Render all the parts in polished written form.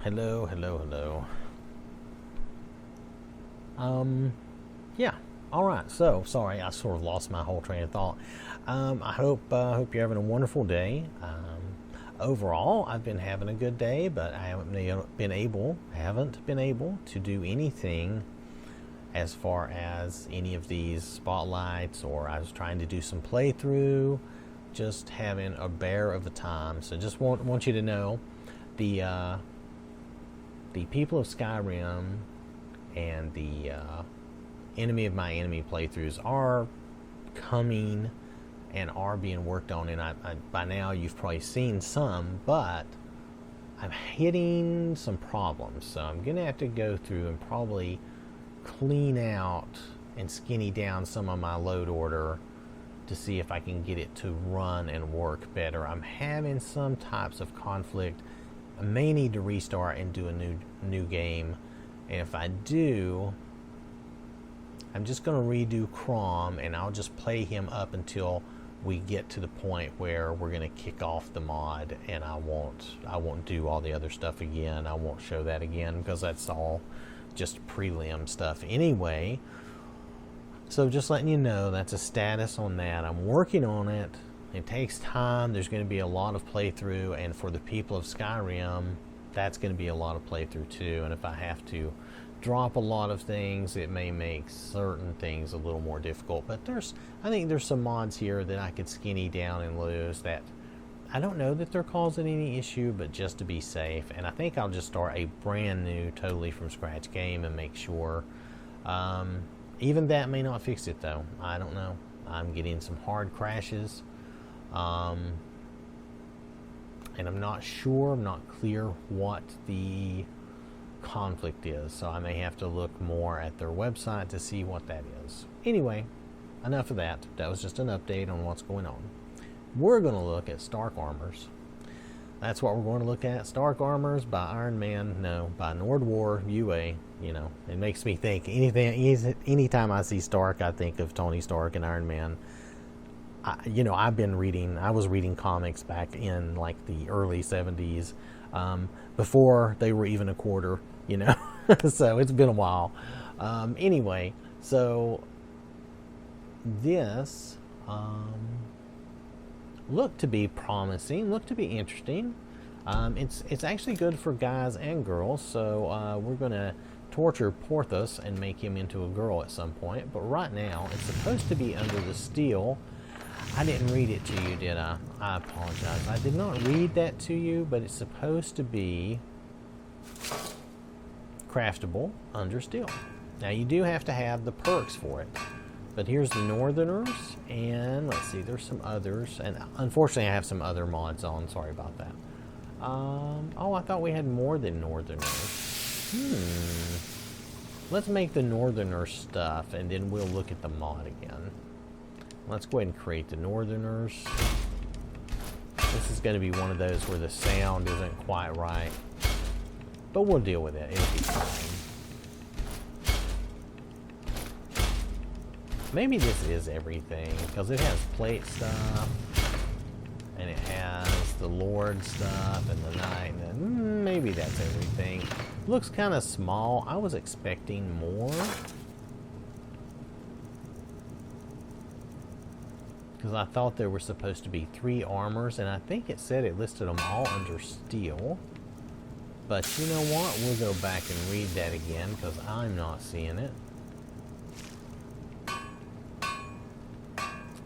Hello, hello, hello. Yeah. All right. So sorry, I sort of lost my whole train of thought. I hope you're having a wonderful day. Overall, I've been having a good day, but I haven't been able to do anything as far as any of these spotlights, or I was trying to do some playthrough, just having a bear of a time. So just want you to know, the people of Skyrim and the enemy of my enemy playthroughs are coming and are being worked on, and I by now you've probably seen some, but I'm hitting some problems, so I'm gonna have to go through and probably clean out and skinny down some of my load order to see if I can get it to run and work better. I'm having some types of conflict. I may need to restart and do a new game, and if I do, I'm just going to redo Crom, and I'll just play him up until we get to the point where we're going to kick off the mod, and I won't do all the other stuff again. I won't show that again because that's all just prelim stuff anyway. So just letting you know, that's a status on that. I'm working on it. It takes time. There's going to be a lot of playthrough, and for the people of Skyrim, that's going to be a lot of playthrough too. And if I have to drop a lot of things, it may make certain things a little more difficult. But I think there's some mods here that I could skinny down and lose that I don't know that they're causing any issue, but just to be safe. And I think I'll just start a brand new, totally from scratch game and make sure. Even that may not fix it though. I don't know. I'm getting some hard crashes. And I'm not sure, I'm not clear what the conflict is, so I may have to look more at their website to see what that is. Anyway, enough of that. That was just an update on what's going on. We're going to look at Stark Armors. That's what we're going to look at. Stark Armors by by NordwarUA. You know, it makes me think anytime I see Stark, I think of Tony Stark and Iron Man. I was reading comics back in like the early 70s, before they were even a quarter, so it's been a while. Anyway, so this looked to be promising, looked to be interesting. It's actually good for guys and girls, so we're going to torture Porthos and make him into a girl at some point, but right now it's supposed to be under the steel. I didn't read it to you, did I? I apologize. I did not read that to you, but it's supposed to be craftable under steel. Now, you do have to have the perks for it. But here's the Northerners, and let's see, there's some others. And unfortunately, I have some other mods on. Sorry about that. I thought we had more than Northerners. Let's make the Northerner stuff, and then we'll look at the mod again. Let's go ahead and create the Northerners. This is going to be one of those where the sound isn't quite right, but we'll deal with it. It'll be fine. Maybe this is everything, because it has plate stuff, and it has the Lord stuff, and the Knight, and maybe that's everything. Looks kind of small. I was expecting more, because I thought there were supposed to be 3 armors, and I think it said it listed them all under steel. But you know what? We'll go back and read that again, because I'm not seeing it.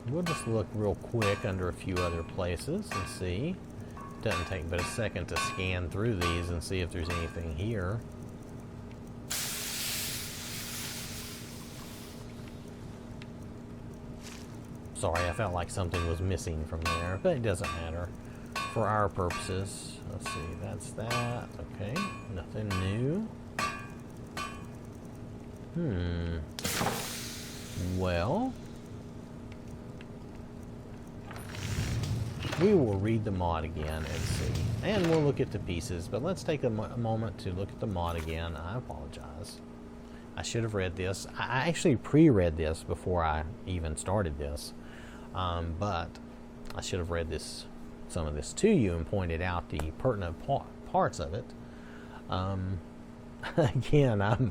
We'll just look real quick under a few other places and see. Doesn't take but a second to scan through these and see if there's anything here. Sorry, I felt like something was missing from there, but it doesn't matter for our purposes. Let's see, that's that. Okay, nothing new. Well, we will read the mod again and see. And we'll look at the pieces, but let's take a moment to look at the mod again. I apologize. I should have read this. I actually pre-read this before I even started this. But I should have read some of this to you and pointed out the pertinent parts of it. Again, I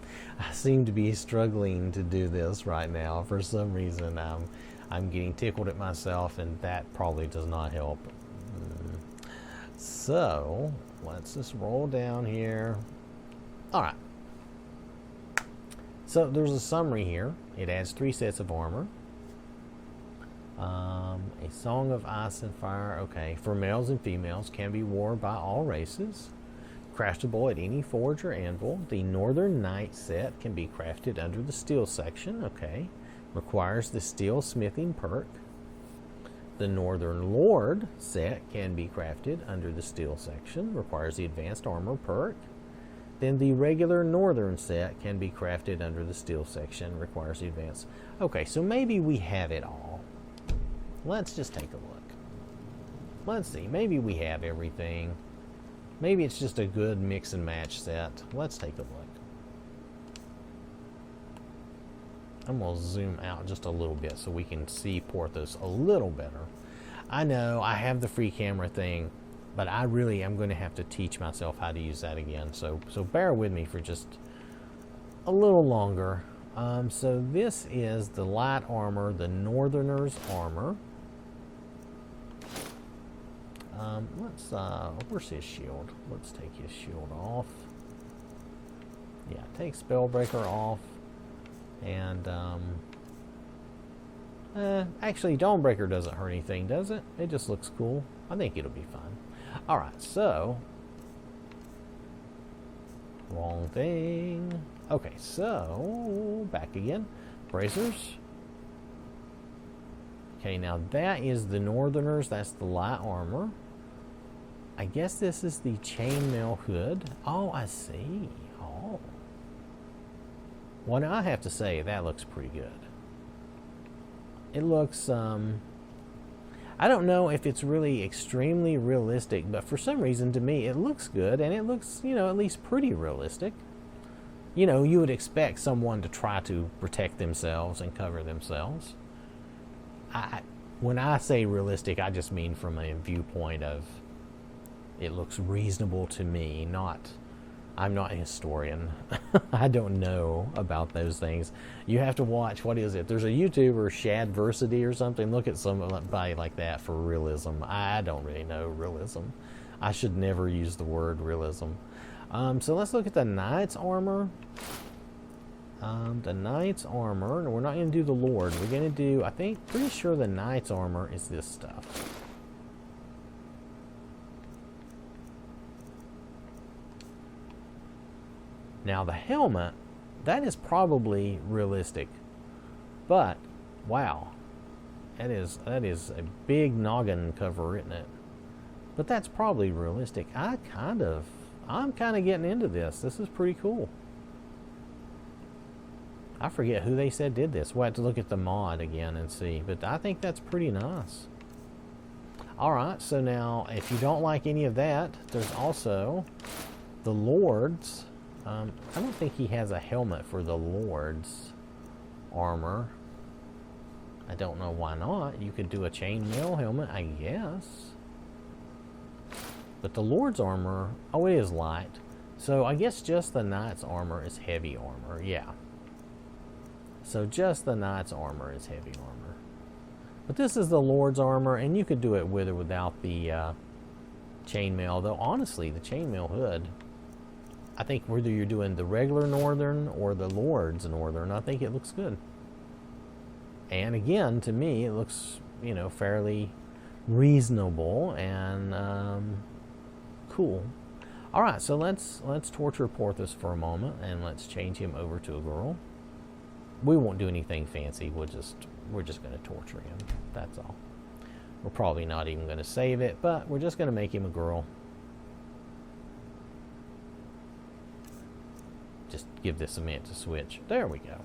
seem to be struggling to do this right now. For some reason, I'm getting tickled at myself, and that probably does not help. So, let's just roll down here. Alright. So, there's a summary here. It adds 3 sets of armor. A Song of Ice and Fire, okay, for males and females, can be worn by all races. Craftable at any forge or anvil. The Northern Knight set can be crafted under the steel section, okay. Requires the steel smithing perk. The Northern Lord set can be crafted under the steel section. Requires the advanced armor perk. Then the regular Northern set can be crafted under the steel section. Requires the advanced. Okay, so maybe we have it all. Let's just take a look. Let's see. Maybe we have everything. Maybe it's just a good mix and match set. Let's take a look. I'm going to zoom out just a little bit so we can see Porthos a little better. I know I have the free camera thing, but I really am going to have to teach myself how to use that again. So bear with me for just a little longer. So this is the light armor, the Northerner's armor. Where's his shield? Let's take his shield off. Yeah, take Spellbreaker off. And, actually, Dawnbreaker doesn't hurt anything, does it? It just looks cool. I think it'll be fine. Alright, so. Wrong thing. Okay, so, back again. Bracers. Okay, now that is the Northerners. That's the light armor. I guess this is the Chainmail Hood. Oh, I see. Oh. Well, now I have to say, that looks pretty good. It looks, I don't know if it's really extremely realistic, but for some reason, to me, it looks good, and it looks, you know, at least pretty realistic. You know, you would expect someone to try to protect themselves and cover themselves. When I say realistic, I just mean from a viewpoint of it looks reasonable to me, I'm not a historian. I don't know about those things. You have to watch, what is it? There's a YouTuber, Shadversity or something. Look at somebody like that for realism. I don't really know realism. I should never use the word realism. So let's look at the Knight's armor. The Knight's armor, and we're not going to do the Lord. We're going to do, pretty sure the Knight's armor is this stuff. Now the helmet, that is probably realistic, but wow, that is a big noggin cover, isn't it? But that's probably realistic. I'm kind of getting into this. This is pretty cool. I forget who they said did this. We'll have to look at the mod again and see, but I think that's pretty nice. Alright, so now if you don't like any of that, there's also the Lord's. I don't think he has a helmet for the Lord's armor. I don't know why not. You could do a chainmail helmet, I guess. But the Lord's armor, oh, it is light. So I guess just the Knight's armor is heavy armor, yeah. So just the Knight's armor is heavy armor. But this is the Lord's armor, and you could do it with or without the chainmail. Though honestly, the Chainmail Hood, I think whether you're doing the regular Northern or the Lord's Northern, I think it looks good. And again, to me, it looks, you know, fairly reasonable and cool. All right, so let's torture Porthos for a moment, and let's change him over to a girl. We won't do anything fancy. We're just going to torture him. That's all. We're probably not even going to save it, but we're just going to make him a girl. Just give this a minute to switch. There we go.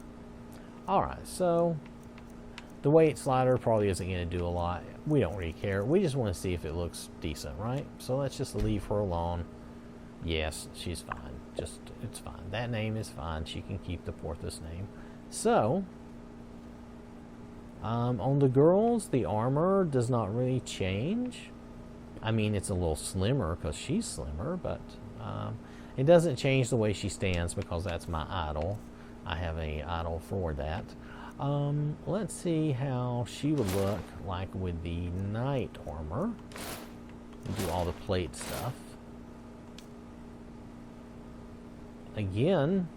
Alright, so the weight slider probably isn't going to do a lot. We don't really care. We just want to see if it looks decent, right? So let's just leave her alone. Yes, she's fine. It's fine. That name is fine. She can keep the Porthos name. So, on the girls, the armor does not really change. I mean, it's a little slimmer because she's slimmer, but It doesn't change the way she stands because that's my idol. I have a idol for that. Let's see how she would look like with the knight armor. Do all the plate stuff. Again,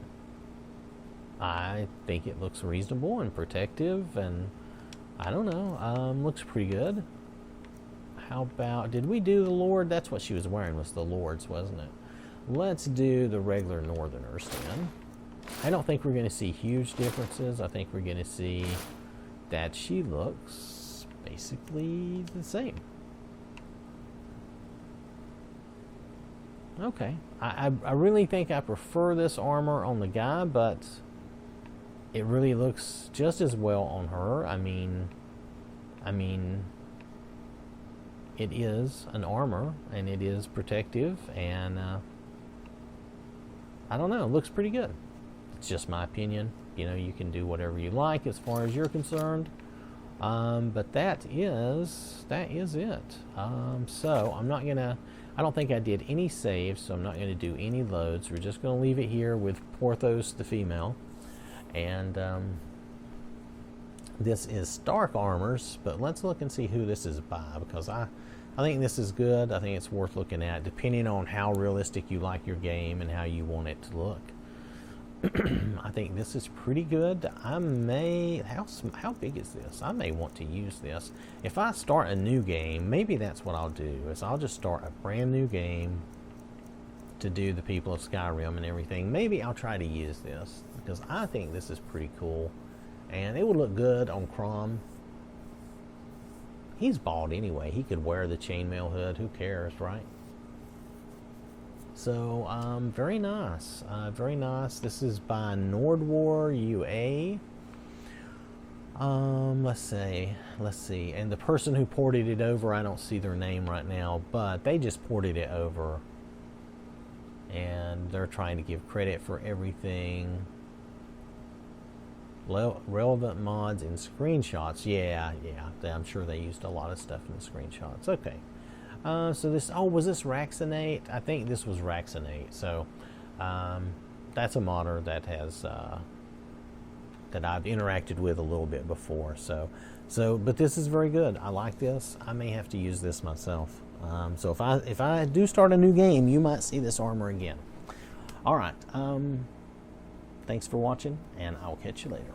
I think it looks reasonable and protective, and I don't know, looks pretty good. How about, did we do the Lord? That's what she was wearing, was the Lord's, wasn't it? Let's do the regular Northerners then. I don't think we're going to see huge differences. I think we're going to see that she looks basically the same. Okay, I really think I prefer this armor on the guy, but it really looks just as well on her. I mean, it is an armor, and it is protective, and I don't know, it looks pretty good. It's just my opinion. You know, you can do whatever you like as far as you're concerned. But that is it. So I'm not gonna, I don't think I did any saves, so I'm not gonna do any loads. We're just gonna leave it here with Porthos the female. And this is Stark Armors, but let's look and see who this is by, because I think this is good. I think it's worth looking at, depending on how realistic you like your game and how you want it to look. I think this is pretty good. I may, how big is this? I may want to use this. If I start a new game, maybe that's what I'll do, is I'll just start a brand new game to do the people of Skyrim and everything. Maybe I'll try to use this, because I think this is pretty cool. And it would look good on Crom. He's bald anyway. He could wear the chainmail hood. Who cares, right? So, very nice. Very nice. This is by NordwarUA. Let's see. And the person who ported it over, I don't see their name right now, but they just ported it over. And they're trying to give credit for everything. Relevant mods and screenshots. Yeah, I'm sure they used a lot of stuff in the screenshots. Okay. So this, was this Raxinate? I think this was Raxinate. So that's a modder that has that I've interacted with a little bit before. But this is very good. I like this. I may have to use this myself. So if I do start a new game, you might see this armor again. All right. Thanks for watching, and I'll catch you later.